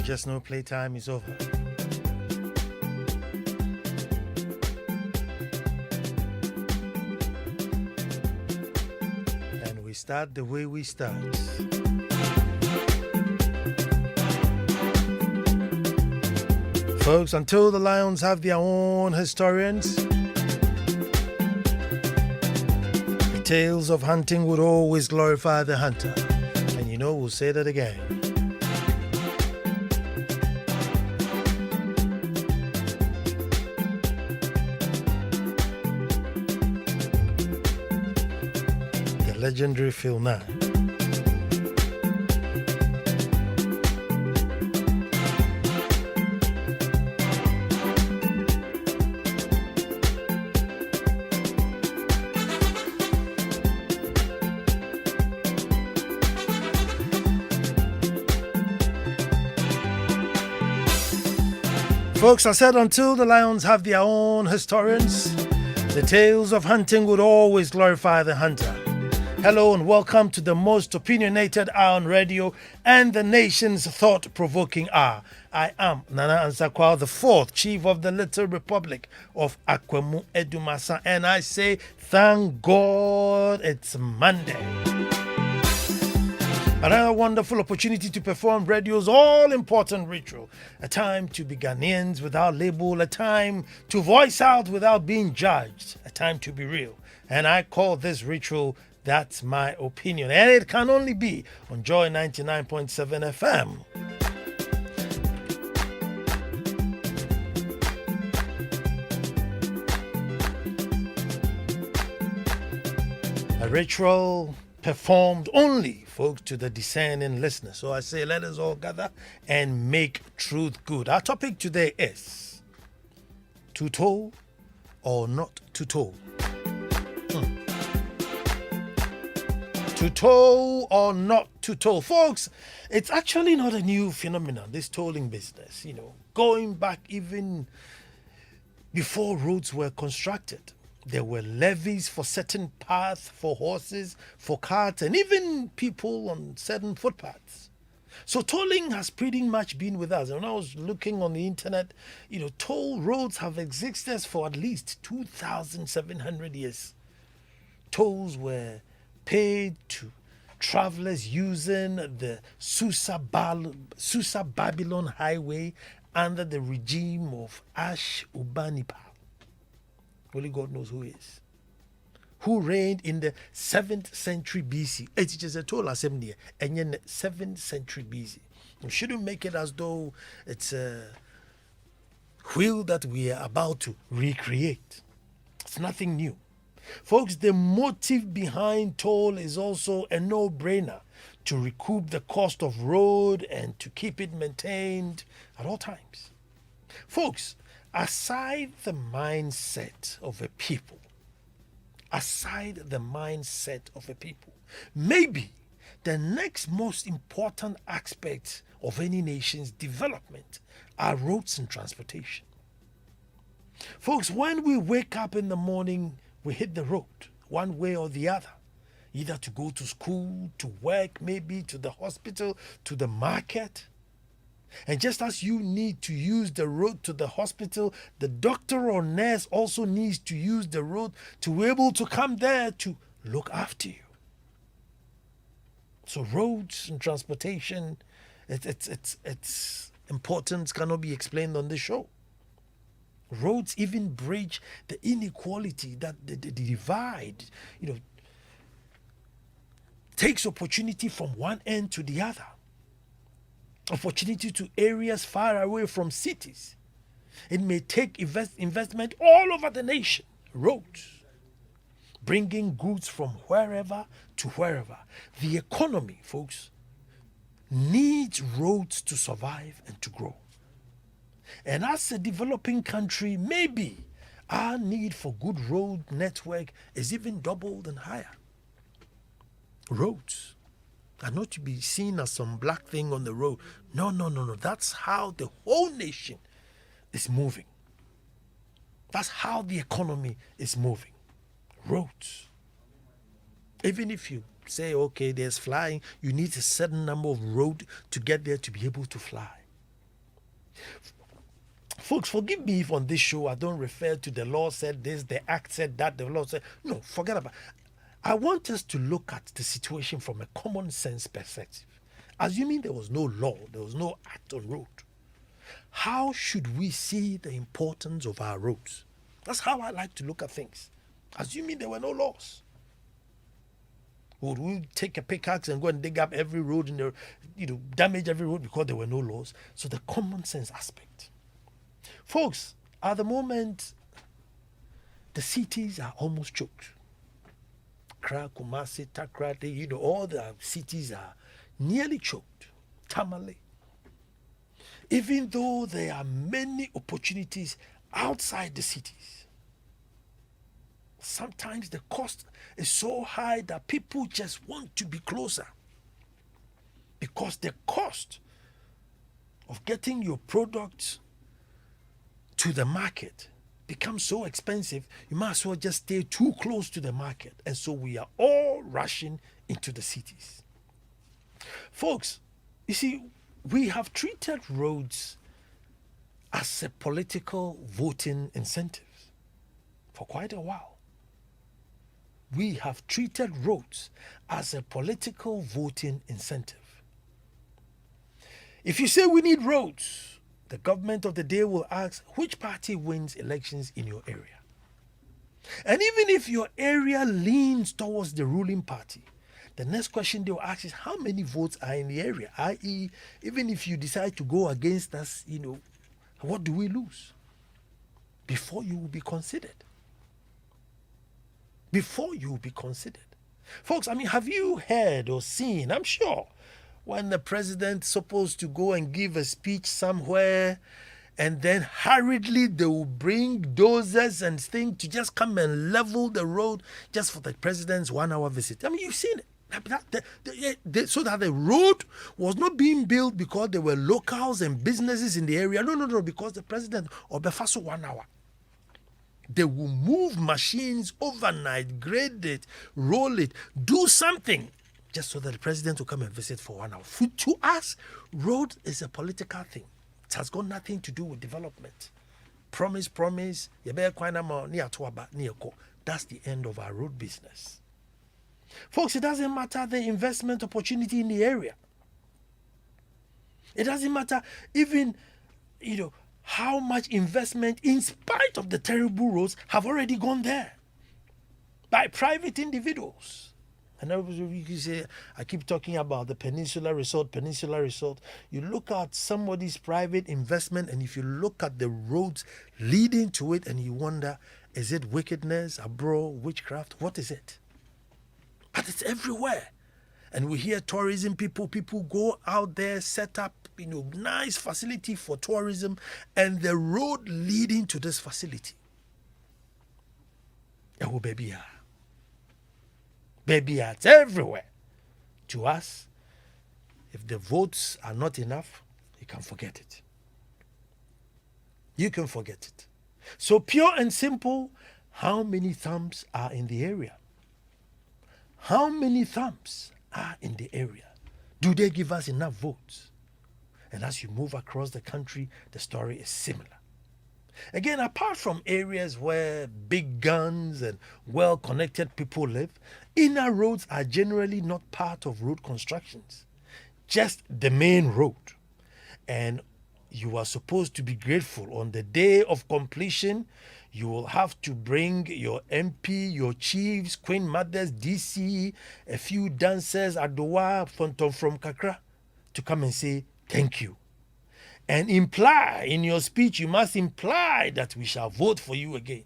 just know playtime is over. And we start the way we start. Folks, until the lions have their own historians, the tales of hunting would always glorify the hunter. And you know, we'll say that again. The legendary Phil 9. Folks, I said until the lions have their own historians, the tales of hunting would always glorify the hunter. Hello and welcome to the most opinionated hour on radio and the nation's thought-provoking hour. I am Nana Ansah Kwao IV, Chief of the Little Republic of Akwemu Edumasa, and I say thank God it's Monday. Another wonderful opportunity to perform radio's all-important ritual. A time to be Ghanaians without label. A time to voice out without being judged. A time to be real. And I call this ritual That's My Opinion. And it can only be on Joy 99.7 FM. A ritual performed only, folks, to the discerning listener. So I say, let us all gather and make truth good. Our topic today is to toll or not to toll. To toll or not to toll. Folks, it's actually not a new phenomenon, this tolling business. You know, going back even before roads were constructed. There were levies for certain paths, for horses, for carts, and even people on certain footpaths. So tolling has pretty much been with us. And when I was looking on the internet, you know, toll roads have existed for at least 2,700 years. Tolls were paid to travelers using the Susa Babylon Highway under the regime of Ashurbanipal. Only God knows who is. Who reigned in the 7th century BC. It is a toll assembly. And in the 7th century BC. We shouldn't make it as though it's a wheel that we are about to recreate. It's nothing new. Folks, the motive behind toll is also a no-brainer. To recoup the cost of road and to keep it maintained at all times. Folks, aside the mindset of a people, maybe the next most important aspect of any nation's development are roads and transportation. Folks, when we wake up in the morning, we hit the road one way or the other, either to go to school, to work, maybe to the hospital, to the market. And just as you need to use the road to the hospital, the doctor or nurse also needs to use the road to be able to come there to look after you. So roads and transportation, its importance cannot be explained on this show. Roads even bridge the inequality, that the divide, you know, takes opportunity from one end to the other. Opportunity to areas far away from cities. It may take investment all over the nation. Roads. Bringing goods from wherever to wherever. The economy, folks, needs roads to survive and to grow. And as a developing country, maybe our need for good road network is even doubled and higher. Roads are not to be seen as some black thing on the road. No. That's how the whole nation is moving. That's how the economy is moving. Roads. Even if you say, okay, there's flying, you need a certain number of road to get there to be able to fly. Folks, forgive me if on this show I don't refer to the law said this, the act said that, the law said. No, forget about it. I want us to look at the situation from a common sense perspective. Assuming there was no law, there was no act on road, how should we see the importance of our roads? That's how I like to look at things. Assuming there were no laws. Would we take a pickaxe and go and dig up every road in the, damage every road because there were no laws? So the common sense aspect. Folks, at the moment, the cities are almost choked. Accra, Kumasi, Takrady, all the cities are nearly choked. Tamale. Even though there are many opportunities outside the cities, sometimes the cost is so high that people just want to be closer. Because the cost of getting your products to the market becomes so expensive, you might as well just stay too close to the market. And so we are all rushing into the cities. Folks, you see, we have treated roads as a political voting incentive for quite a while. We have treated roads as a political voting incentive. If you say we need roads, the government of the day will ask which party wins elections in your area. And even if your area leans towards the ruling party, the next question they will ask is how many votes are in the area? I.e., even if you decide to go against us, what do we lose? Before you will be considered. Before you will be considered. Folks, have you heard or seen, I'm sure, when the president's supposed to go and give a speech somewhere, and then hurriedly they will bring dozers and things to just come and level the road just for the president's 1 hour visit. You've seen it. So that the road was not being built because there were locals and businesses in the area. No, because the president or Befaso 1 hour. They will move machines overnight, grade it, roll it, do something just so that the president will come and visit for 1 hour. To us, road is a political thing. It has got nothing to do with development. Promise. That's the end of our road business. Folks, it doesn't matter the investment opportunity in the area. It doesn't matter even, how much investment, in spite of the terrible roads, have already gone there by private individuals. And you say, I keep talking about the Peninsula Resort. You look at somebody's private investment, and if you look at the roads leading to it, and you wonder, is it wickedness, witchcraft? What is it? But it's everywhere. And we hear tourism people go out there, set up, nice facility for tourism, and the road leading to this facility. Oh, baby, it's everywhere. To us, if the votes are not enough, you can forget it. You can forget it. So pure and simple, how many thumbs are in the area? How many thumbs are in the area? Do they give us enough votes? And as you move across the country, the story is similar. Again, apart from areas where big guns and well-connected people live, inner roads are generally not part of road constructions, just the main road. And you are supposed to be grateful. On the day of completion, you will have to bring your MP, your chiefs, Queen Mothers, DC, a few dancers, Adowa, Fonton from Kakra, to come and say thank you. And imply, in your speech, you must imply that we shall vote for you again.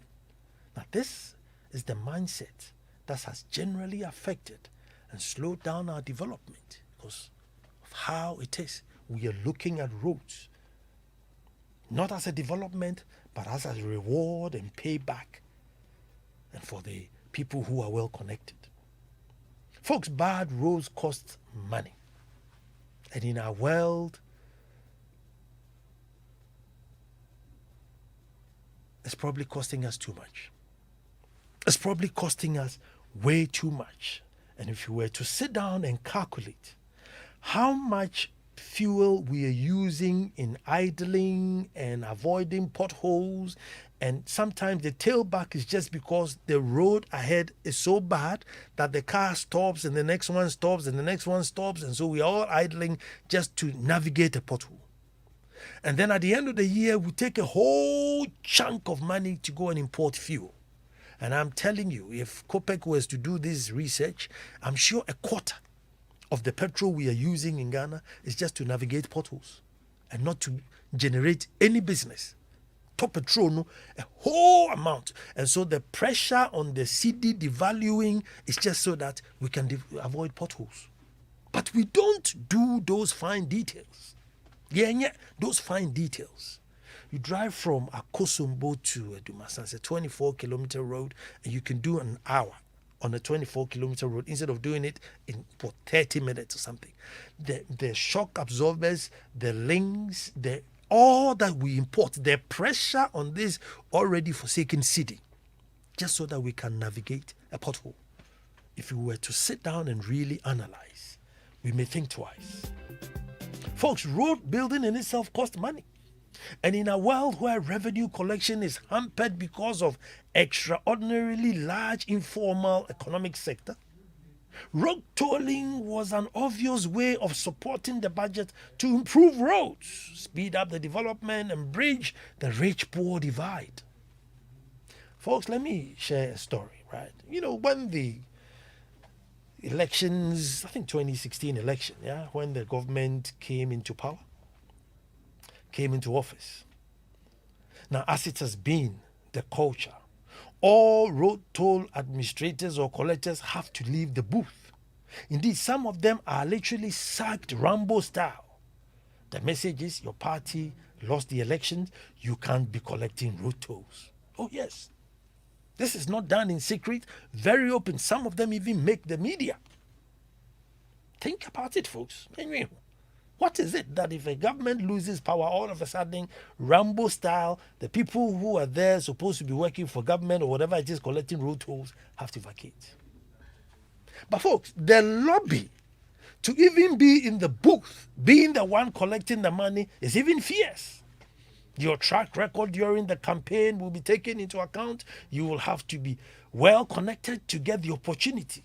Now, this is the mindset that has generally affected and slowed down our development because of how it is. We are looking at roads, not as a development, but as a reward and payback, and for the people who are well connected. Folks, bad roads cost money. And in our world, it's probably costing us too much. It's probably costing us way too much. And if you were to sit down and calculate how much fuel we are using in idling and avoiding potholes, and sometimes the tailback is just because the road ahead is so bad that the car stops and the next one stops and the next one stops, and so we are all idling just to navigate a pothole. And then at the end of the year, we take a whole chunk of money to go and import fuel. And I'm telling you, if COPEC was to do this research, I'm sure a quarter of the petrol we are using in Ghana is just to navigate potholes and not to generate any business. Top petrol, no, a whole amount. And so the pressure on the cedi devaluing is just so that we can avoid potholes. But we don't do those fine details. Yeah, those fine details. You drive from Akosombo to Dumasa, it's a 24-kilometer road, and you can do an hour on a 24-kilometer road instead of doing it in for 30 minutes or something. The shock absorbers, the links, all that we import, the pressure on this already forsaken city, just so that we can navigate a pothole. If we were to sit down and really analyze, we may think twice. Folks, road building in itself costs money. And in a world where revenue collection is hampered because of extraordinarily large informal economic sector, road tolling was an obvious way of supporting the budget to improve roads, speed up the development, and bridge the rich-poor divide. Folks, let me share a story, right? You know, when the elections, I think 2016 election, when the government came into power, came into office. Now, as it has been the culture, all road toll administrators or collectors have to leave the booth. Indeed, some of them are literally sacked Rambo style. The message is your party lost the elections, you can't be collecting road tolls. Oh yes. This is not done in secret, very open. Some of them even make the media. Think about it, folks. Anyway, what is it that if a government loses power, all of a sudden, Rambo style, the people who are there supposed to be working for government or whatever it is collecting road tolls have to vacate? But folks, the lobby to even be in the booth, being the one collecting the money, is even fierce. Your track record during the campaign will be taken into account. You will have to be well connected to get the opportunity.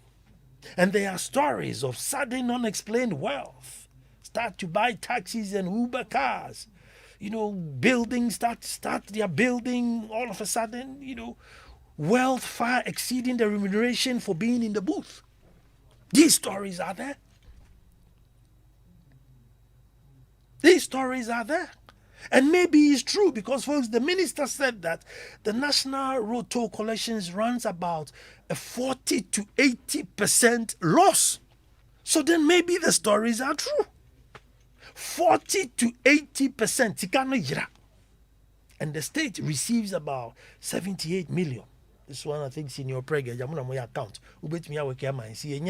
And there are stories of sudden unexplained wealth. Start to buy taxis and Uber cars. You know, buildings start their building all of a sudden, wealth far exceeding the remuneration for being in the booth. These stories are there. These stories are there. And maybe it's true because, folks, the minister said that the national road toll collections runs about a 40 to 80% loss. So then maybe the stories are true. 40 to 80%. And the state receives about 78 million. This one, I think, senior prega, jamuna moya account. Ubet miya weke ama see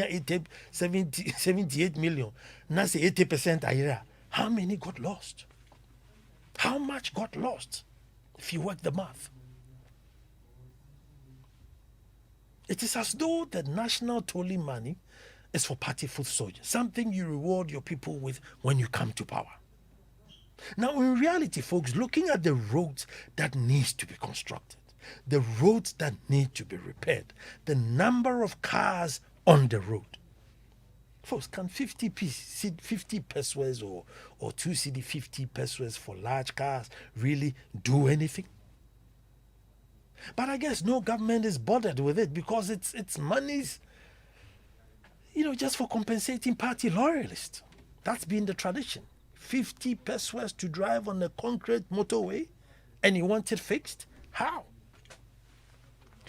78 million. Na say 80% ayira. How many got lost? How much got lost if you work the math? It is as though the national tolling money is for party foot soldiers, something you reward your people with when you come to power. Now, in reality, folks, looking at the roads that needs to be constructed, the roads that need to be repaired, the number of cars on the road, folks, can 50 pesos or 2 cedi 50 pesos for large cars really do anything? But I guess no government is bothered with it because it's monies, just for compensating party loyalists. That's been the tradition. 50 pesos to drive on a concrete motorway, and you want it fixed? How?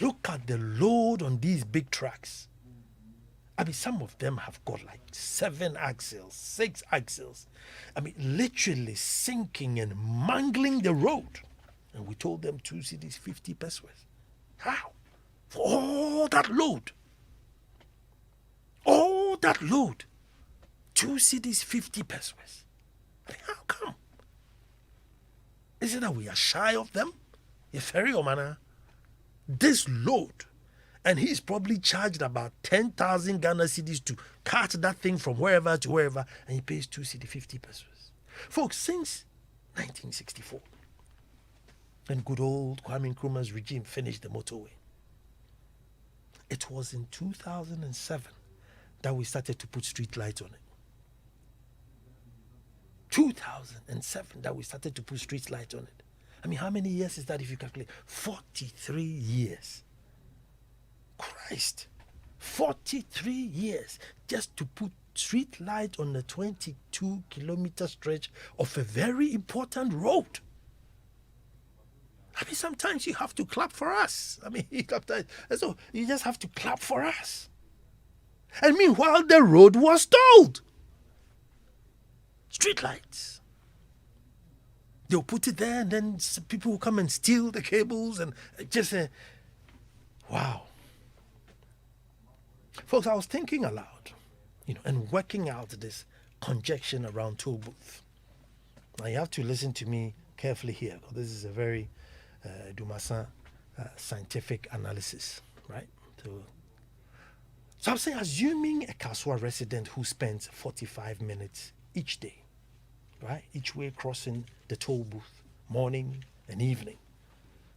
Look at the load on these big trucks. I mean, some of them have got like 7 axles, 6 axles. I mean, literally sinking and mangling the road. And we told them 2 cedis 50 pesos. How? For all that load. All that load. 2 cedis 50 pesos. I mean, how come? Is it that we are shy of them? If Ferry Omana, this load And he's probably charged about 10,000 Ghana cedis to cart that thing from wherever to wherever, and he pays 2 cedi 50 pesos. Folks, since 1964, when good old Kwame Nkrumah's regime finished the motorway, it was in 2007 that we started to put street lights on it. 2007 that we started to put street lights on it. I mean, how many years is that if you calculate? 43 years. Christ. 43 years just to put street light on a 22-kilometer stretch of a very important road. I mean, sometimes you have to clap for us. I mean, so you just have to clap for us. And meanwhile, the road was tolled. Street lights. They'll put it there, and then people will come and steal the cables, and just wow. Folks, I was thinking aloud, and working out this conjecture around toll booth. Now you have to listen to me carefully here, because this is a very Dumassin scientific analysis, right? So I'm saying, assuming a Kaswa resident who spends 45 minutes each day, right, each way crossing the toll booth, morning and evening,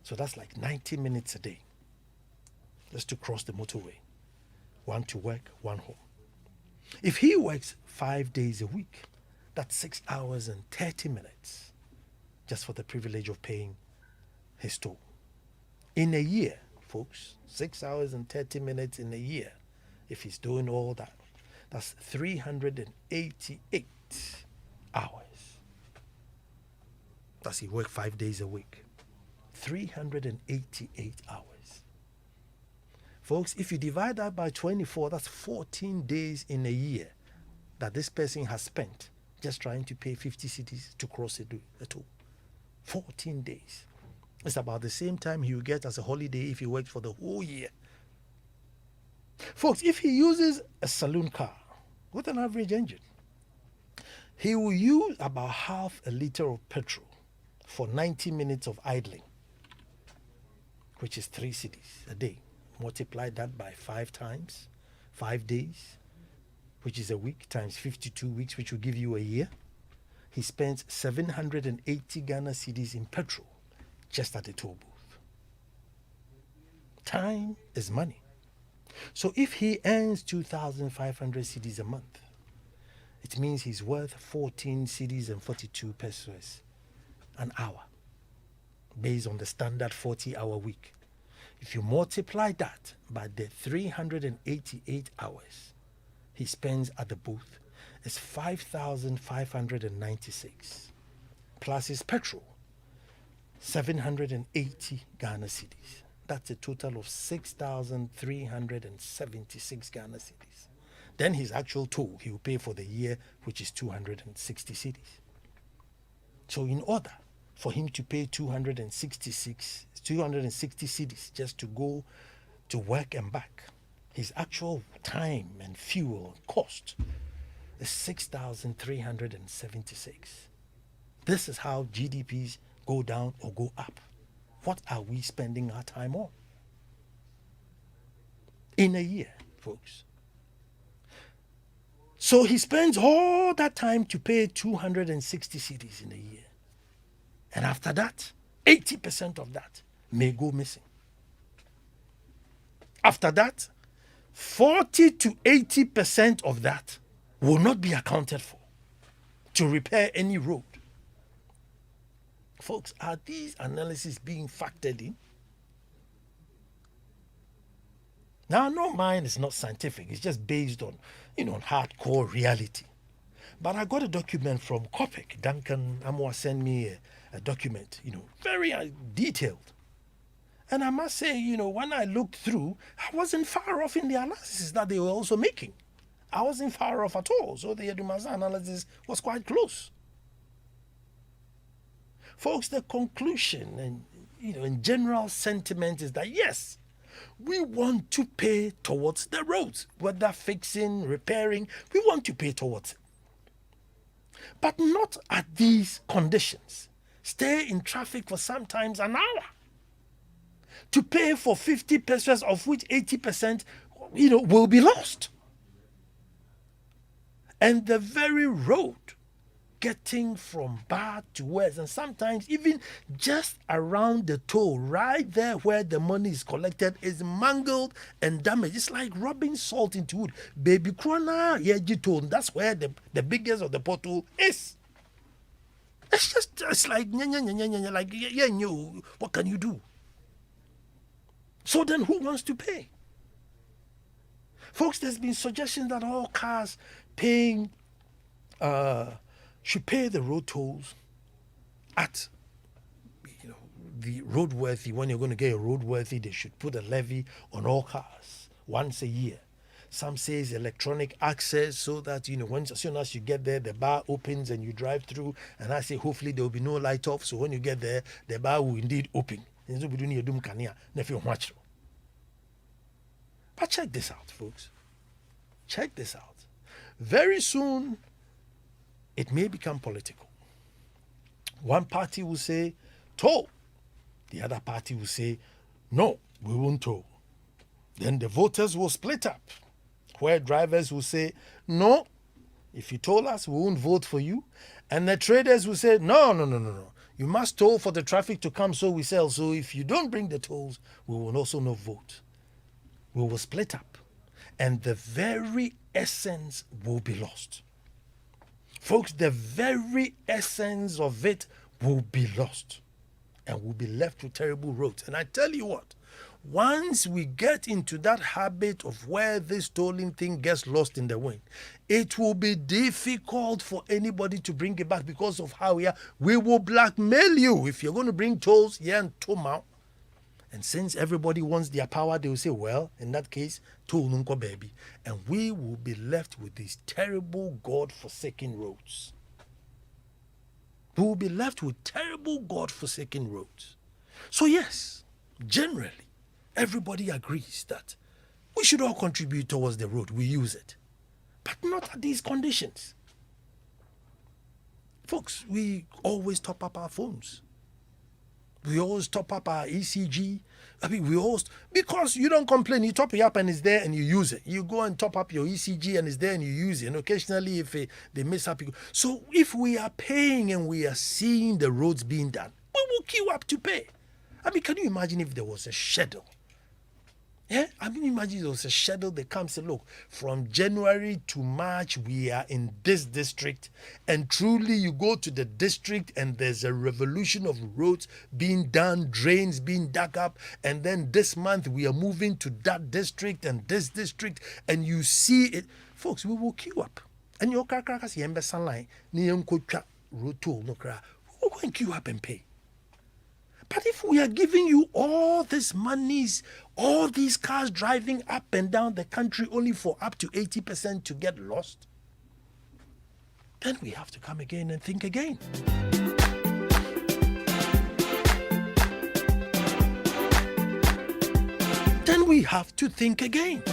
so that's like 90 minutes a day, just to cross the motorway, one to work, one home. If he works 5 days a week, that's 6 hours and 30 minutes just for the privilege of paying his toll. In a year, folks, 6 hours and 30 minutes in a year, if he's doing all that, that's 388 hours. Does he work 5 days a week? 388 hours. Folks, if you divide that by 24, that's 14 days in a year that this person has spent just trying to pay 50 cedis to cross a toll. 14 days. It's about the same time he will get as a holiday if he works for the whole year. Folks, if he uses a saloon car with an average engine, he will use about half a liter of petrol for 90 minutes of idling, which is 3 cedis a day. Multiply that by 5 times, 5 days, which is a week, times 52 weeks, which will give you a year. He spends 780 Ghana cedis in petrol just at the toll booth. Time is money. So if he earns 2,500 cedis a month, it means he's worth 14 cedis and 42 pesos an hour, based on the standard 40-hour week. If you multiply that by the 388 hours he spends at the booth, it's 5,596, plus his petrol, 780 Ghana cedis. That's a total of 6,376 Ghana cedis. Then his actual toll he will pay for the year, which is 260 cedis. So in order for him to pay 260 cedis just to go to work and back, his actual time and fuel cost is 6,376. This is how GDPs go down or go up. What are we spending our time on? In a year, folks. So he spends all that time to pay 260 cedis in a year. And after that, 80% of that may go missing. After that, 40 to 80% of that will not be accounted for to repair any road. Folks, are these analyses being factored in? Now, no, mine is not scientific. It's just based on, on hardcore reality. But I got a document from COPEC. Duncan Amwa sent me a document, very detailed. And I must say, when I looked through, I wasn't far off in the analysis that they were also making. I wasn't far off at all. So the Edumaza analysis was quite close. Folks, the conclusion and in general sentiment is that yes, we want to pay towards the roads, whether fixing, repairing, we want to pay towards it. But not at these conditions. Stay in traffic for sometimes an hour. to pay for 50 pesos, of which 80%, will be lost. And the very road getting from bad to worse, and sometimes even just around the toll, right there where the money is collected, is mangled and damaged. It's like rubbing salt into wood. Baby Krona, that's where the biggest of the pothole is. It's like, what can you do? So then who wants to pay? Folks, there's been suggestions that all cars paying should pay the road tolls at the roadworthy. When you're going to get a roadworthy, they should put a levy on all cars once a year. Some say it's electronic access, so that as soon as you get there, the bar opens and you drive through. And I say hopefully there will be no light off, so when you get there, the bar will indeed open. But check this out, folks. Check this out. Very soon, it may become political. One party will say, toll. The other party will say, no, we won't toll. Then the voters will split up, where drivers will say, no, if you toll us, we won't vote for you. And the traders will say, no. You must toll for the traffic to come so we sell. So if you don't bring the tolls, we will also not vote. We will split up. And the very essence will be lost. Folks, the very essence of it will be lost. And we'll be left with terrible roads. And I tell you what, once we get into that habit of where this tolling thing gets lost in the wind, it will be difficult for anybody to bring it back because of how we will blackmail you. If you're going to bring tolls here and Tomau, and since everybody wants their power, they will say, well, in that case, toll nunko baby. And we will be left with these terrible, God-forsaken roads. We will be left with terrible, God-forsaken roads. So yes, generally, everybody agrees that we should all contribute towards the road. We use it. But not at these conditions. Folks, we always top up our phones. We always top up our ECG. Because you don't complain, you top it up and it's there and you use it. You go and top up your ECG and it's there and you use it. And occasionally if they mess up, so if we are paying and we are seeing the roads being done, we will queue up to pay. Can you imagine if there was a schedule? Yeah, imagine there was a schedule that comes and look, from January to March, we are in this district, and truly you go to the district and there's a revolution of roads being done, drains being dug up, and then this month we are moving to that district and this district, and you see it. Folks, we will queue up. And your car yembe sunlight, road toll, no cra. We'll go and queue up and pay. But if we are giving you all these monies, all these cars driving up and down the country only for up to 80% to get lost, then we have to come again and think again. Then we have to think again.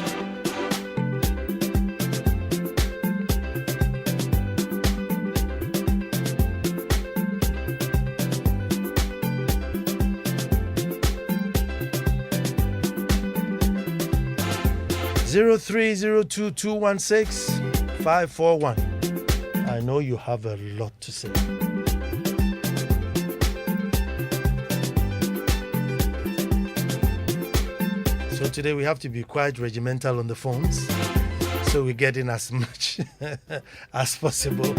0302216541. I know you have a lot to say. So today we have to be quite regimental on the phones, so we get in as much as possible.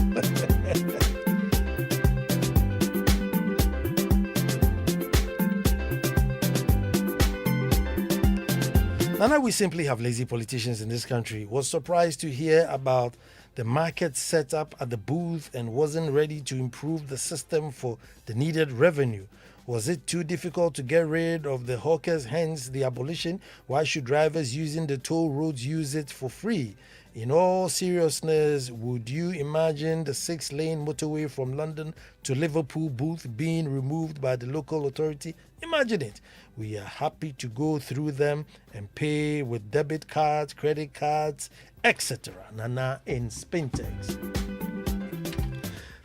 Nana, we simply have lazy politicians in this country. Was surprised to hear about the market set up at the booth and wasn't ready to improve the system for the needed revenue. Was it too difficult to get rid of the hawkers, hence the abolition? Why should drivers using the toll roads use it for free? In all seriousness, would you imagine the 6-lane motorway from London to Liverpool booth being removed by the local authority? Imagine it. We are happy to go through them and pay with debit cards, credit cards, etc. Nana in Spintex.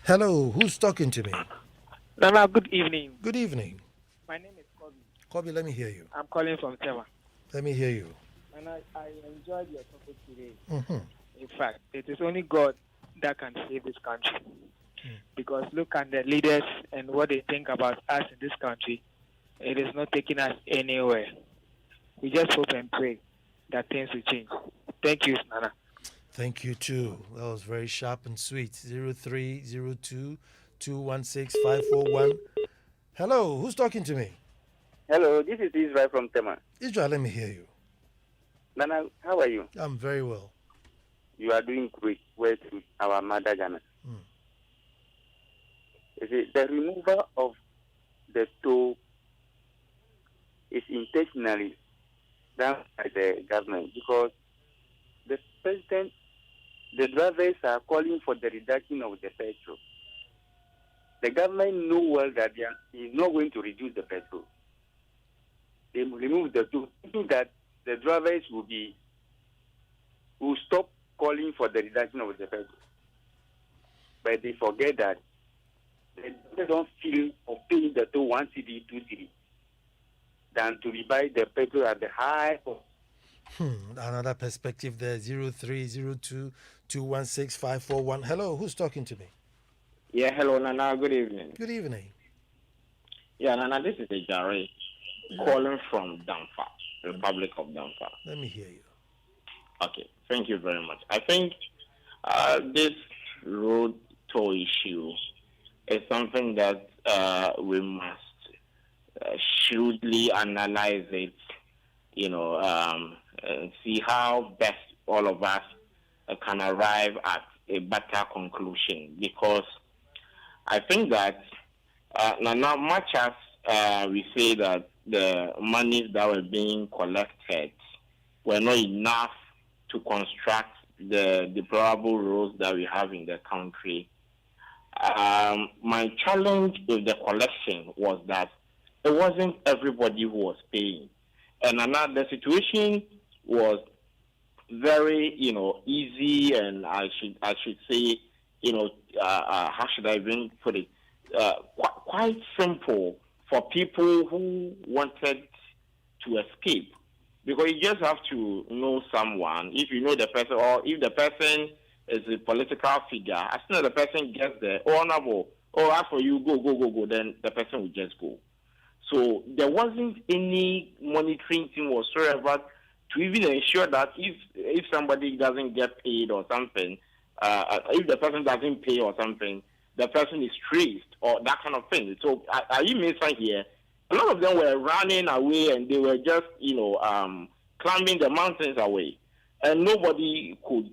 Hello, who's talking to me? Nana, good evening. Good evening. My name is Kobe. Kobe, let me hear you. I'm calling from Tema. Let me hear you. And I enjoyed your topic today. Mm-hmm. In fact, it is only God that can save this country. Mm. Because look at the leaders and what they think about us in this country. It is not taking us anywhere. We just hope and pray that things will change. Thank you, Nana. Thank you too. That was very sharp and sweet. 0302 216 541. Hello, who's talking to me? Hello, this is Israel from Tema. Israel, let me hear you. Nana, how are you? I'm very well. You are doing great work with our mother Ghana. Mm. You see, the removal of the toll is intentionally done by the government because the president, the drivers are calling for the reduction of the petrol. The government know well that he is not going to reduce the petrol. They remove the toll, thinking that the drivers will stop calling for the reduction of the petrol. But they forget that they don't feel of paying the toll 1 cedi, 2 cedi, than to buy the petrol at the high cost. Another perspective there. 0302 216 541. Hello, who's talking to me? Yeah, hello, Nana. Good evening. Good evening. Yeah, Nana, this is Ejare calling from Damfa, Republic of Damfa. Let me hear you. Okay, thank you very much. I think this road toll issue is something that we must shrewdly analyze it, and see how best all of us can arrive at a better conclusion. Because I think that not much as we say that the monies that were being collected were not enough to construct the deplorable roads that we have in the country. My challenge with the collection was that it wasn't everybody who was paying. And the situation was very, easy, and I should say, how should I even put it? Quite simple for people who wanted to escape. Because you just have to know someone. If you know the person, or if the person is a political figure, as soon as the person gets there, honorable, as for you, go, then the person will just go. So there wasn't any monitoring thing whatsoever to even ensure that if somebody doesn't get paid or something, if the person doesn't pay or something, the person is traced or that kind of thing. So are you missing here? A lot of them were running away and they were just, climbing the mountains away. And nobody could,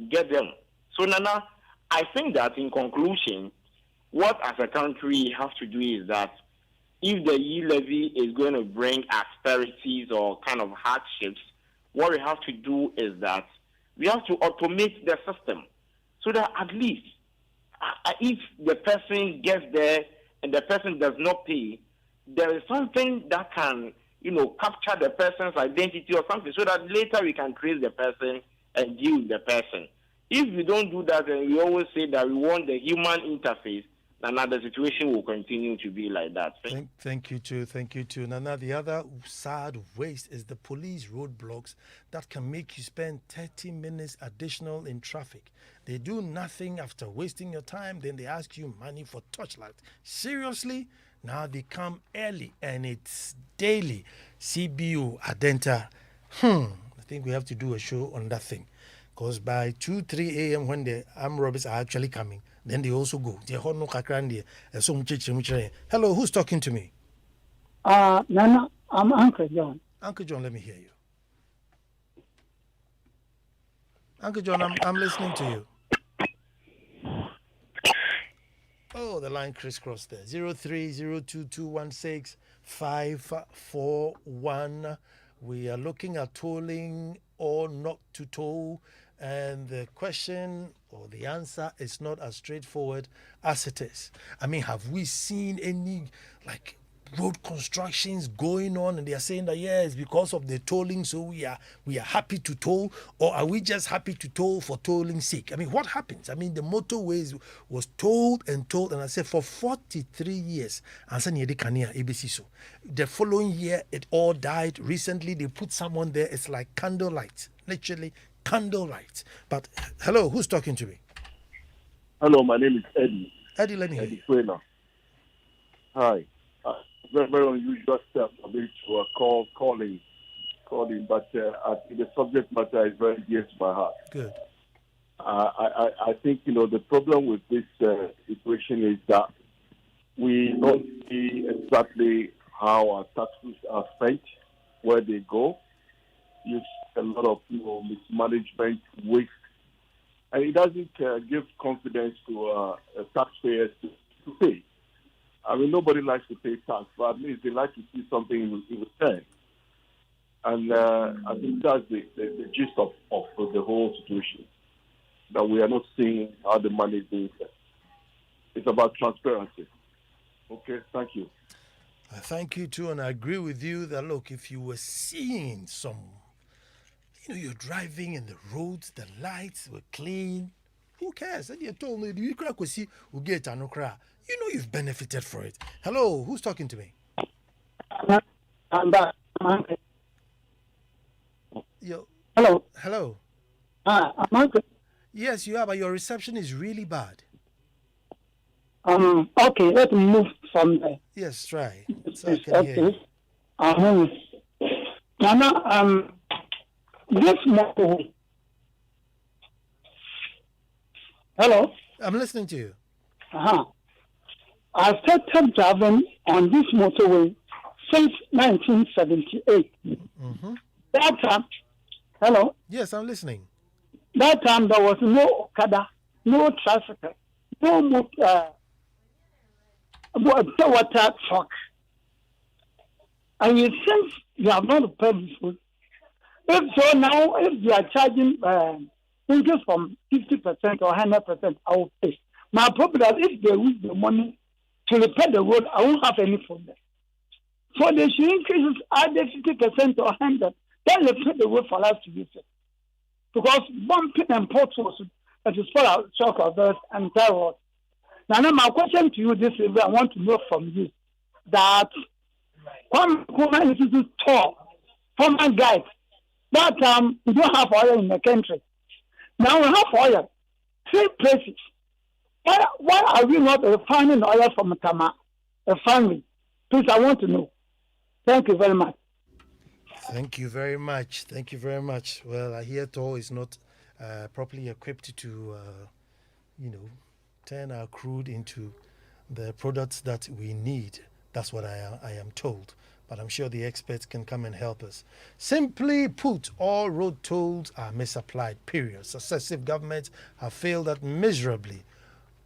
get them. So, Nana, I think that in conclusion, what as a country we have to do is that if the levy is going to bring asperities or kind of hardships, what we have to do is that we have to automate the system so that at least if the person gets there and the person does not pay, there is something that can, capture the person's identity or something so that later we can trace the person and deal with the person. If we don't do that, then we always say that we want the human interface, and the situation will continue to be like that. Thank you too. Nana, the other sad waste is the police roadblocks that can make you spend 30 minutes additional in traffic. They do nothing after wasting your time, then they ask you money for torchlight. Seriously? Now they come early and it's daily. CBU, Adenta. I think we have to do a show on that thing. Because by 2, 3 a.m. when the armed robbers are actually coming, then they also go. Hello, who's talking to me? Nana, I'm Uncle John. Uncle John, let me hear you. Uncle John, I'm listening to you. Oh, the line crisscrossed there. 0302216541. We are looking at tolling or not to toll, and the question or the answer is not as straightforward as it is. I mean, have we seen any road constructions going on, and they are saying that it's because of the tolling, so we are happy to toll, or are we just happy to toll for tolling's sake? I mean, what happens? I mean, the motorways was tolled, and I said for 43 years. And the following year, it all died. Recently, they put someone there. It's like candlelight, literally candlelight. But hello, who's talking to me? Hello, my name is Eddie. Eddie, let me hear you. Eddie Quayler. Hi. Very, very unusual step for me to calling, but I think the subject matter is very dear to my heart. Good. I think, the problem with this situation is that we don't see exactly how our taxes are spent, where they go. You see a lot of mismanagement, waste, and it doesn't give confidence to taxpayers to pay. I mean, nobody likes to pay tax, but at least they like to see something in return. And I think that's the gist of the whole situation, that we are not seeing how the money is being spent. It's about transparency. Okay, thank you. I thank you too, and I agree with you that, look, if you were seeing some, you're driving and the roads, the lights were clean, who cares? And you told me, you could see who get a cry. You've benefited for it. Hello, who's talking to me? I'm back. Yo. Hello. Hello. I'm Uncle. Yes, you are, but your reception is really bad. Okay, let's move from there. Yes, try. So I can hear you. Nana, this motorway. Hello? I'm listening to you. I started driving on this motorway since 1978. Mm-hmm. That time, hello? Yes, I'm listening. That time there was no Okada, no traffic, no water truck. And since you have not paid this food, if so now, if they are charging interest from 50% or 100%, I will pay. My problem is if they use the money to repair the road, I won't have any problem. So they should increase it either 50% or 100%. Then repair the road for us to use it. Because bumping and potholes, that is for our shock of earth and terror. Now, my question to you this evening, I want to know from you that one woman is tall, former guide. That we don't have oil in the country. Now we have oil, 3 places. Why are we not refining oil from Tama, a family? Please, I want to know. Thank you very much. Thank you very much. Thank you very much. Well, I hear Toll is not properly equipped to, turn our crude into the products that we need. That's what I am told. But I'm sure the experts can come and help us. Simply put, all road tolls are misapplied, period. Successive governments have failed that miserably.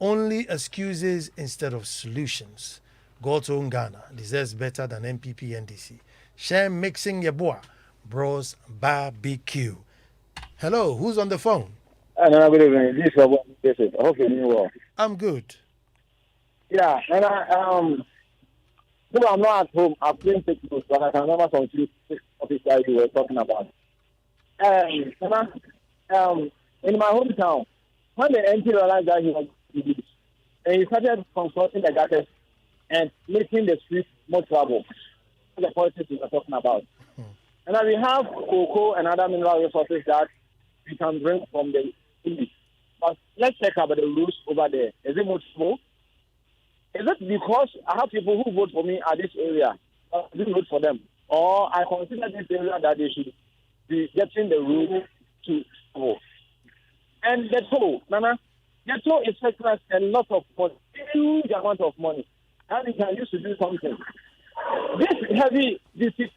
Only excuses instead of solutions. God's own Ghana deserves better than MPP NDC. Share mixing your boy, bros barbecue. Hello, who's on the phone? Good evening. This is I hope you're doing well. I'm good. Yeah, and I'm not at home. I've been taking notes, but I can remember some few topics that you were talking about. In my hometown, when the MP realized that he was diseased, and he started constructing the gutters and making the streets more trouble. The politics we are talking about. And then we have cocoa and other mineral resources that we can bring from the East. But let's check about the rules over there. Is it multiple? Is it because I have people who vote for me at this area? I didn't vote for them. Or I consider this area that they should be getting the rules to vote. And the toll, Nana, the toll is taking us a lot of money, huge amount of money. And we can use to do something. This heavy disease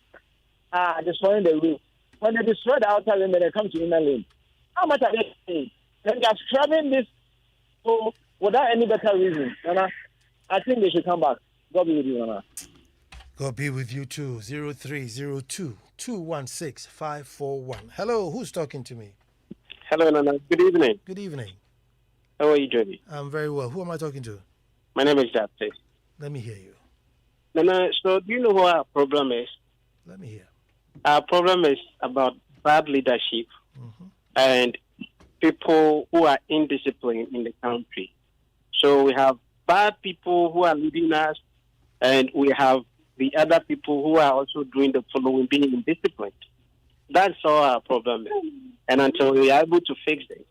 are destroying the road. When they destroy the outer lane, then they come to inner lane. How much are they paying? Then they are scrubbing this so without any better reason. Nana, I think they should come back. God be with you, Nana. God be with you too. 0302-216-541. Hello, who's talking to me? Hello, Nana. Good evening. Good evening. How are you doing? I'm very well. Who am I talking to? My name is Japte. Let me hear you. Nana, so do you know what our problem is? Let me hear. Our problem is about bad leadership Mm-hmm. and people who are indisciplined in the country. So we have bad people who are leading us, and we have the other people who are also doing the following, being indisciplined. That's all our problem is. And until we are able to fix it,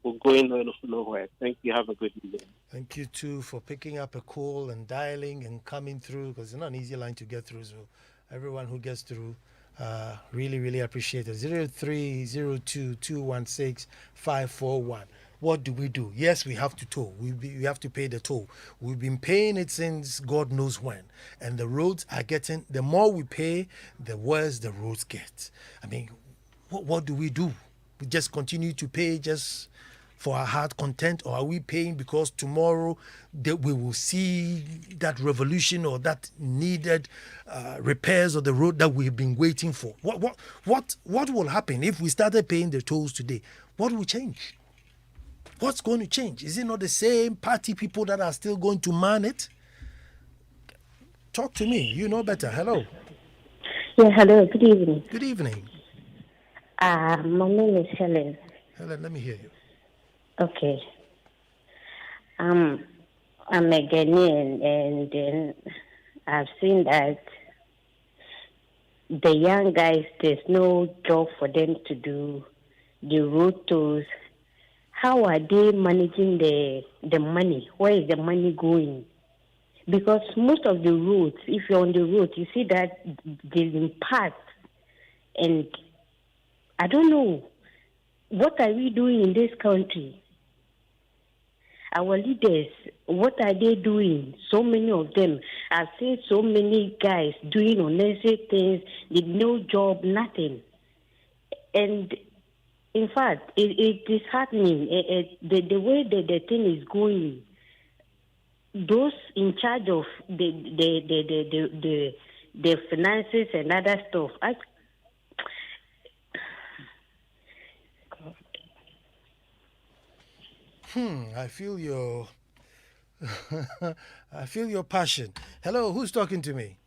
we're going nowhere. Thank you. Have a good evening. Thank you too for picking up a call and dialing and coming through, because it's not an easy line to get through. So everyone who gets through, really, really appreciate it. 0302216541. What do we do? Yes, we have to toll. We have to pay the toll. We've been paying it since God knows when. And the roads are getting, the more we pay, the worse the roads get. I mean, what do? We just continue to pay just for our heart content, or are we paying because tomorrow that we will see that revolution or that needed repairs of the road that we've been waiting for? What will happen if we started paying the tolls today? What will change? What's going to change? Is it not the same party people that are still going to man it? Talk to me. You know better. Hello. Yeah, hello. Good evening. Good evening. My name is Helen. Helen, let me hear you. Okay. I'm a Ghanaian, and then I've seen that the young guys, there's no job for them to do. The road tolls, how are they managing the money? Where is the money going? Because most of the roads, if you're on the road, you see that there's impact. And I don't know, what are we doing in this country? Our leaders, what are they doing? So many of them. I've seen so many guys doing unnecessary things, with no job, nothing. And in fact, it is happening. The way the thing is going, those in charge of the finances and other stuff, I feel your I feel your passion. Hello, who's talking to me?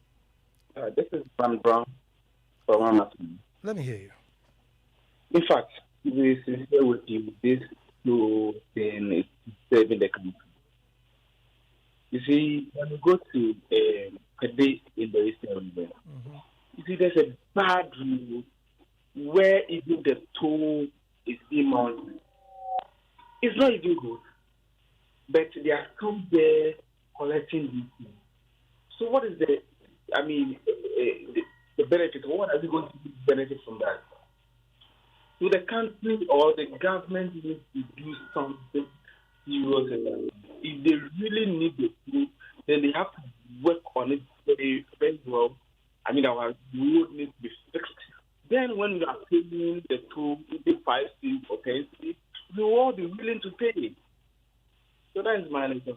This is Van Brown from Amazon. Let me hear you. In fact, to be sincere with you, this whole thing is saving the country. You see, when we go to a day in the Eastern River, you see there's a bad rule where even the toll is being mounted. It's not even good, but they are come there collecting these things. So what is the benefit? What are we going to benefit from that? So the country or the government needs to do something serious about it. If they really need the tool, then they have to work on it very, very well. I mean, our road needs to be fixed. Then when we are paying the tool, either 5 cents or 10 cents, we will all be willing to pay. So that is my answer.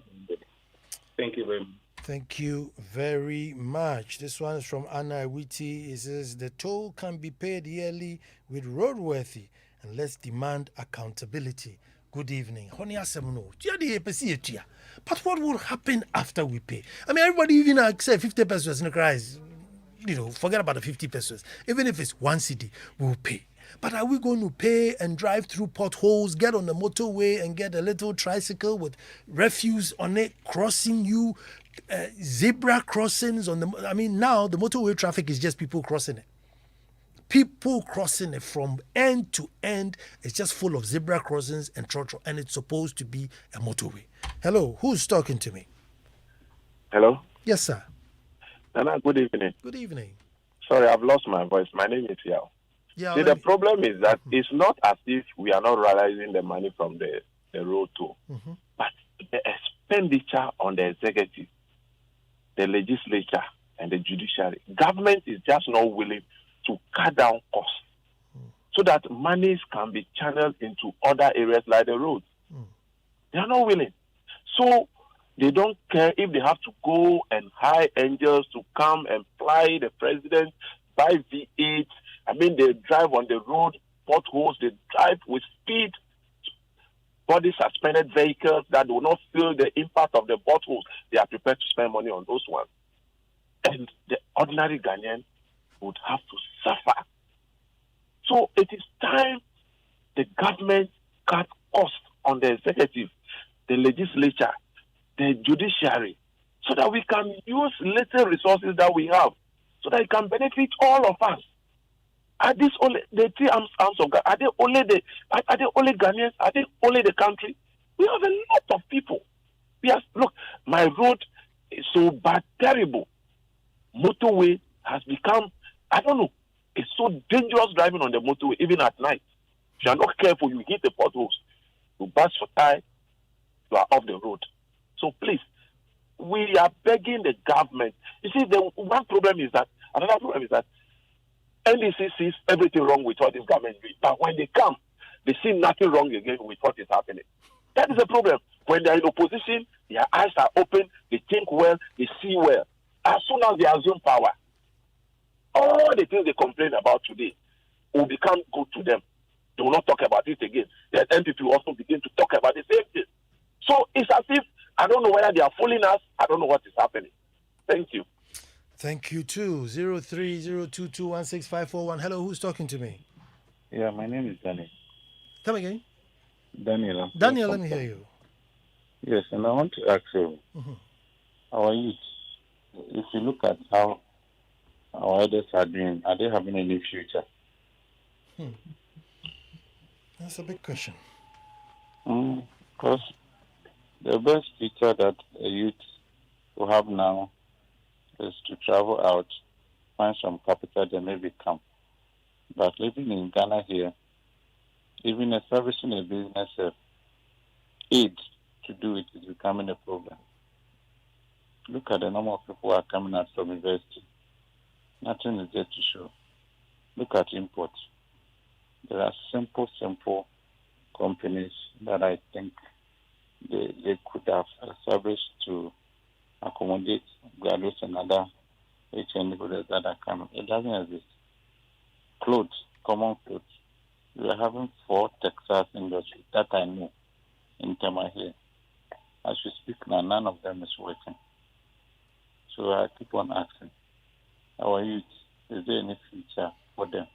Thank you very much. Thank you very much. This one is from Anna Witty. It says the toll can be paid yearly with roadworthy, and let's demand accountability. Good evening. But what will happen after we pay? I mean, everybody even accept 50 pesos in the price. Forget about the 50 pesos. Even if it's 1 cedi, we'll pay. But are we going to pay and drive through potholes, get on the motorway and get a little tricycle with refuse on it, crossing you, zebra crossings on the... I mean, now the motorway traffic is just people crossing it. People crossing it from end to end. It's just full of zebra crossings and trotro, and it's supposed to be a motorway. Hello, who's talking to me? Hello? Yes, sir. Nana, good evening. Good evening. Sorry, I've lost my voice. My name is Yao. Yeah, see, the problem is that it's not as if we are not realizing the money from the road toll, but the expenditure on the executive, the legislature, and the judiciary. Government is just not willing to cut down costs so that monies can be channeled into other areas like the roads. They are not willing. So they don't care if they have to go and hire angels to come and fly the president, buy V8. I mean, they drive on the road, potholes, they drive with speed, body suspended vehicles that will not feel the impact of the potholes. They are prepared to spend money on those ones. and the ordinary Ghanaian would have to suffer. So it is time the government cut costs on the executive, the legislature, the judiciary, so that we can use little resources that we have, so that it can benefit all of us. Are these only the 3 arms of God? Are they only Ghanaians? Are they only the country? We have a lot of people. Look, my road is so bad, terrible. Motorway has become, I don't know, it's so dangerous driving on the motorway, even at night. If you are not careful, you hit the potholes, you burst for tire, you are off the road. So please, we are begging the government. You see, the one problem is that, another problem is that NDC sees everything wrong with what this government doing. But when they come, they see nothing wrong again with what is happening. That is a problem. When they are in opposition, their eyes are open, they think well, they see well. As soon as they assume power, all the things they complain about today will become good to them. They will not talk about it again. The NPP will also begin to talk about the same thing. So it's as if, I don't know whether they are fooling us, I don't know what is happening. Thank you. Thank you too. 0302216541. Hello, who's talking to me? Yeah, my name is Daniel. Come again? Daniel. Daniel, let me hear you. Yes, and I want to ask you, our youth, if you look at how our elders are doing, are they having any future? That's a big question. Because the best future that a youth will have now is to travel out, find some capital, then maybe come. But living in Ghana here, even establishing a business aid to do it is becoming a problem. Look at the number of people who are coming out from university. Nothing is there to show. Look at imports. There are simple companies that I think they could have established to accommodate graduates and other HND holders that are coming. It doesn't exist. Clothes, common clothes. We are having 4 textiles industries that I know in Tema here. As we speak now, none of them is working. So I keep on asking, our youth, is there any future for them?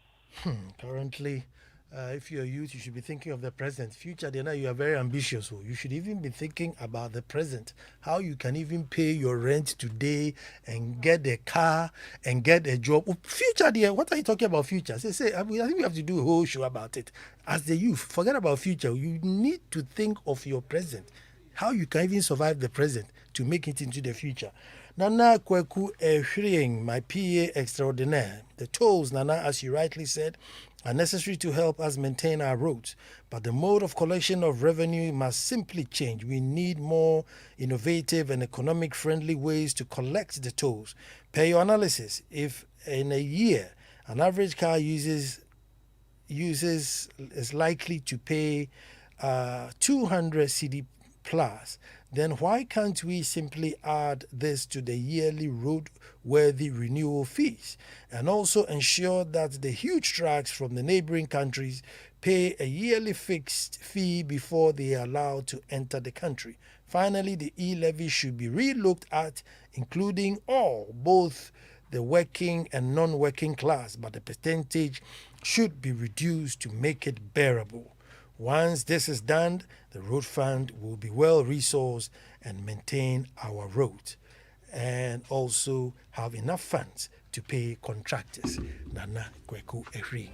Currently, if you're a youth, you should be thinking of the present. Future, then you are very ambitious. So you should even be thinking about the present. How you can even pay your rent today and get a car and get a job. Future, dear, what are you talking about future? I think we have to do a whole show about it. As the youth, forget about future. You need to think of your present. How you can even survive the present to make it into the future. Nana Ansah Kwao IV, my PA extraordinaire. The tolls, Nana, as you rightly said, are necessary to help us maintain our roads. But the mode of collection of revenue must simply change. We need more innovative and economic-friendly ways to collect the tolls. Per your analysis, if in a year an average car is likely to pay 200 CD plus, then why can't we simply add this to the yearly roadworthy renewal fees and also ensure that the huge trucks from the neighboring countries pay a yearly fixed fee before they are allowed to enter the country? Finally, the e-levy should be re-looked at, including both the working and non-working class, but the percentage should be reduced to make it bearable. Once this is done, the road fund will be well resourced and maintain our roads and also have enough funds to pay contractors. Nana Ansah Kwao IV.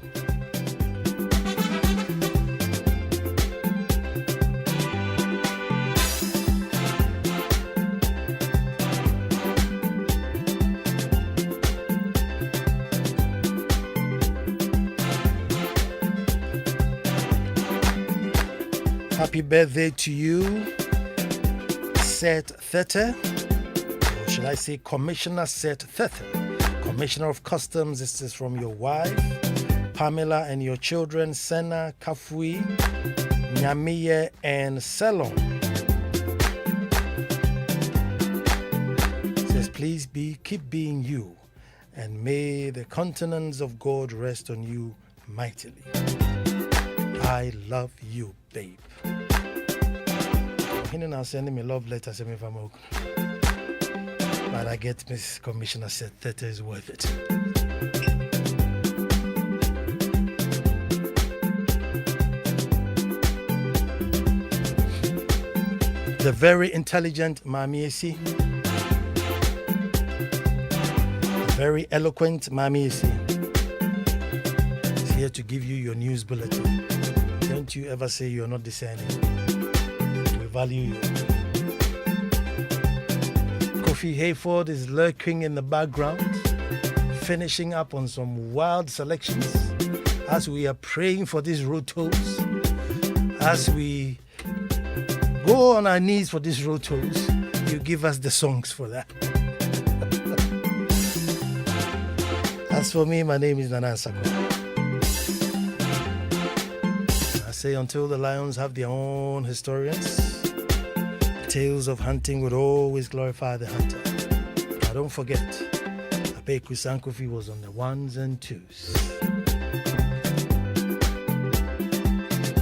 Happy birthday to you, Seth Theta, or should I say Commissioner Seth Theta, Commissioner of Customs. This is from your wife, Pamela, and your children, Senna, Kafui, Nyamiye, and Selon. It says, please keep being you, and may the countenance of God rest on you mightily. I love you, babe. He now sending me love letters. But I get Miss Commissioner said theatre is worth it. The very intelligent Mami Esi. The very eloquent Mami Esi is here to give you your news bulletin. Don't you ever say you're not discerning. We value you. Kofi Hayford is lurking in the background, finishing up on some wild selections as we are praying for these road tolls, as we go on our knees for these road tolls. You give us the songs for that. As for me, my name is Nana Ansah Kwao. I say until the lions have their own historians, tales of hunting would always glorify the hunter. But don't forget, Apeku Sankofi was on the ones and twos.